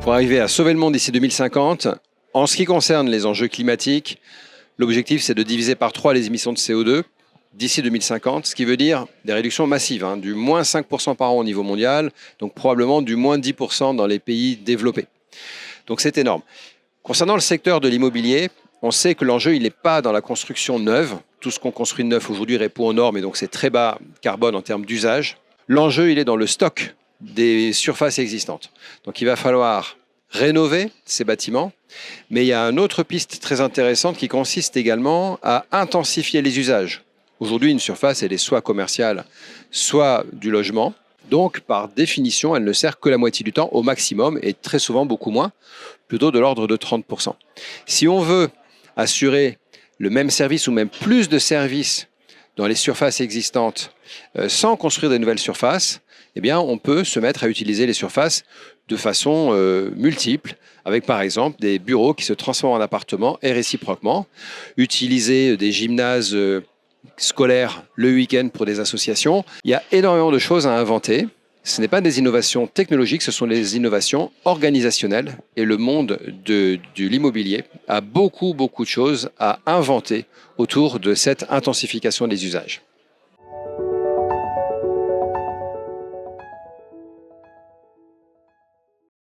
Pour arriver à sauver le monde d'ici 2050, en ce qui concerne les enjeux climatiques, l'objectif c'est de diviser par 3 les émissions de CO2 d'ici 2050, ce qui veut dire des réductions massives, du moins 5% par an au niveau mondial, donc probablement du moins 10% dans les pays développés. Donc c'est énorme. Concernant le secteur de l'immobilier, on sait que l'enjeu il n'est pas dans la construction neuve. Tout ce qu'on construit de neuf aujourd'hui répond aux normes et donc c'est très bas carbone en termes d'usage. L'enjeu il est dans le stock des surfaces existantes. Donc il va falloir rénover ces bâtiments, mais il y a une autre piste très intéressante qui consiste également à intensifier les usages. Aujourd'hui, une surface, elle est soit commerciale, soit du logement. Donc, par définition, elle ne sert que la moitié du temps au maximum et très souvent beaucoup moins, plutôt de l'ordre de 30%. Si on veut assurer le même service ou même plus de services dans les surfaces existantes sans construire de nouvelles surfaces, eh bien, on peut se mettre à utiliser les surfaces de façon multiple, avec par exemple des bureaux qui se transforment en appartements et réciproquement, utiliser des gymnases scolaires le week-end pour des associations. Il y a énormément de choses à inventer. Ce n'est pas des innovations technologiques, ce sont des innovations organisationnelles. Et le monde de l'immobilier a beaucoup de choses à inventer autour de cette intensification des usages.